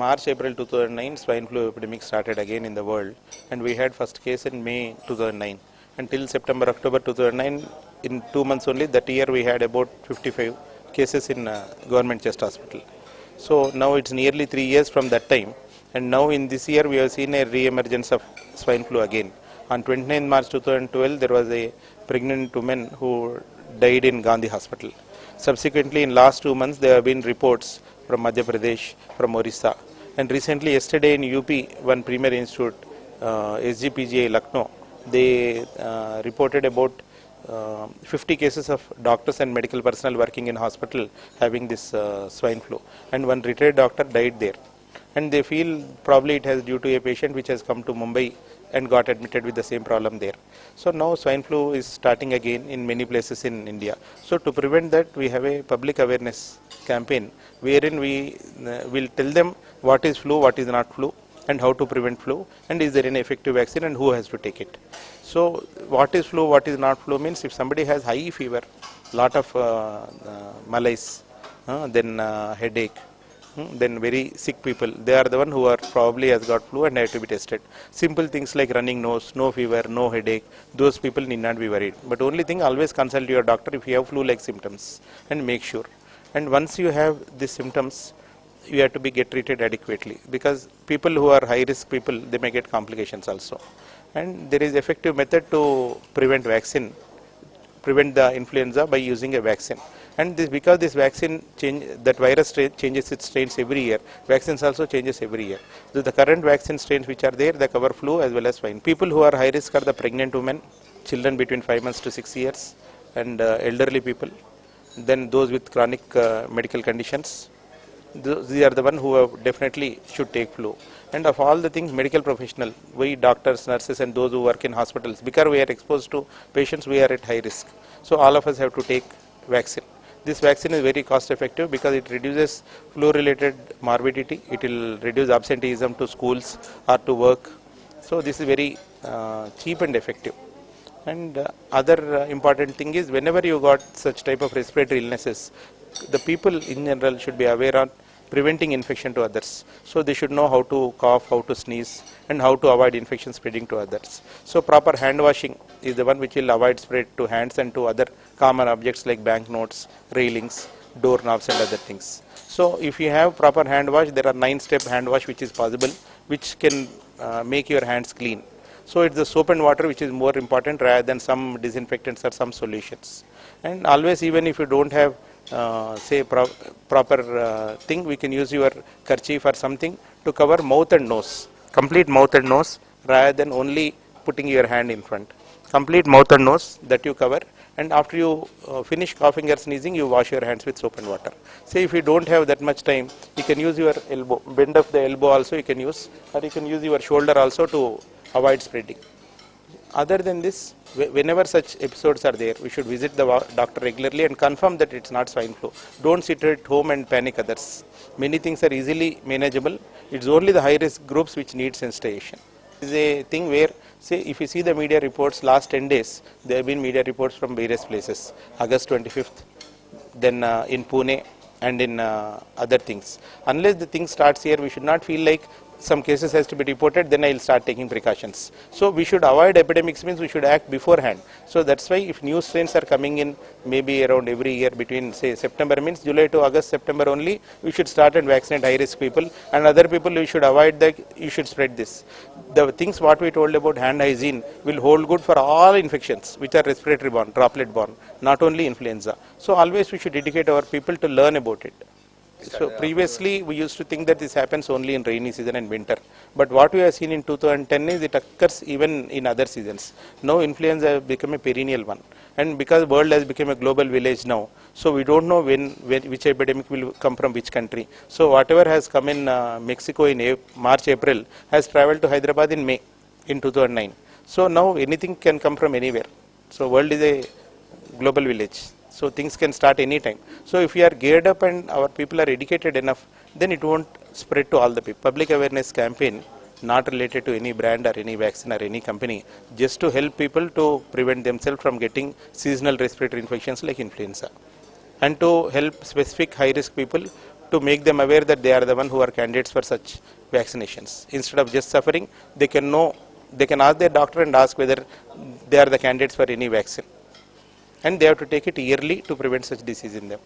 March, April 2009, swine flu epidemic started again in the world, and we had first case in May 2009. Until September, October 2009, in 2 months only, that year we had about 55 cases in government chest hospital. So now it's nearly 3 years from that time, and now in this year we have seen a re-emergence of swine flu again. On 29 March 2012, there was a pregnant woman who died in Gandhi Hospital. Subsequently, in last 2 months, there have been reports from Madhya Pradesh, from Orissa, and recently, yesterday in UP, one premier institute, SGPGI Lucknow, they reported about 50 cases of doctors and medical personnel working in hospital having this swine flu, and one retired doctor died there. And they feel probably it has due to a patient which has come to Mumbai and got admitted with the same problem there. So now swine flu is starting again in many places in India. So to prevent that, we have a public awareness campaign wherein we will tell them what is flu, what is not flu, and how to prevent flu, and is there an effective vaccine and who has to take it. So what is flu, what is not flu means if somebody has high fever, lot of malaise, then headache, then very sick people, they are the one who are probably has got flu and have to be tested. Simple things like running nose, no fever, no headache, those people need not be worried. But only thing, always consult your doctor if you have flu-like symptoms and make sure. And once you have these symptoms, you have to be get treated adequately, because people who are high risk people, they may get complications also. And there is effective method to prevent the influenza by using a vaccine. And this, because this vaccine that virus changes its strains every year, vaccines also changes every year. So the current vaccine strains which are there, they cover flu as well as swine. People who are high risk are the pregnant women, children between 5 months to 6 years, and elderly people. Then those with chronic medical conditions. These are the one who definitely should take flu. And of all the things, medical professional, we doctors, nurses, and those who work in hospitals, because we are exposed to patients, we are at high risk. So all of us have to take vaccine. This vaccine is very cost effective because it reduces flu related morbidity. It will reduce absenteeism to schools or to work. So this is very cheap and effective. And other important thing is, whenever you got such type of respiratory illnesses, the people in general should be aware of preventing infection to others. So they should know how to cough, how to sneeze, and how to avoid infection spreading to others. So proper hand washing is the one which will avoid spread to hands and to other common objects like banknotes, railings, doorknobs, and other things. So if you have proper hand wash, there are 9-step hand wash which is possible, which can make your hands clean. So it's the soap and water which is more important rather than some disinfectants or some solutions. And always, even if you don't have proper thing, we can use your kerchief or something to cover mouth and nose, complete mouth and nose, rather than only putting your hand in front. Complete mouth and nose that you cover, and after you finish coughing or sneezing, you wash your hands with soap and water. Say if you don't have that much time, you can use your elbow, bend of the elbow also you can use, or you can use your shoulder also to avoid spreading. Other than this, whenever such episodes are there, we should visit the doctor regularly and confirm that it's not swine flu. Don't sit at home and panic others. Many things are easily manageable. It's only the high risk groups which need sensitization. This is a thing where, say, if you see the media reports last 10 days, there have been media reports from various places. August 25th, then in Pune, and in other things. Unless the thing starts here, we should not feel like some cases has to be reported, then I will start taking precautions. So we should avoid epidemics, means we should act beforehand. So that's why if new strains are coming in, maybe around every year between, say, September, means July to August, September only, we should start and vaccinate high risk people, and other people we should avoid that, you should spread this. The things what we told about hand hygiene will hold good for all infections which are respiratory borne, droplet borne, not only influenza. So always we should educate our people to learn about it. So previously we used to think that this happens only in rainy season and winter, but what we have seen in 2010 is it occurs even in other seasons. Now influenza has become a perennial one, and because the world has become a global village now, so we don't know which epidemic will come from which country. So whatever has come in Mexico in March, April has travelled to Hyderabad in May in 2009. So now anything can come from anywhere. So world is a global village. So things can start anytime. So if we are geared up and our people are educated enough, then it won't spread to all the people. Public awareness campaign, not related to any brand or any vaccine or any company, just to help people to prevent themselves from getting seasonal respiratory infections like influenza, and to help specific high risk people to make them aware that they are the one who are candidates for such vaccinations. Instead of just suffering, they can know, they can ask their doctor and ask whether they are the candidates for any vaccine. And they have to take it yearly to prevent such disease in them.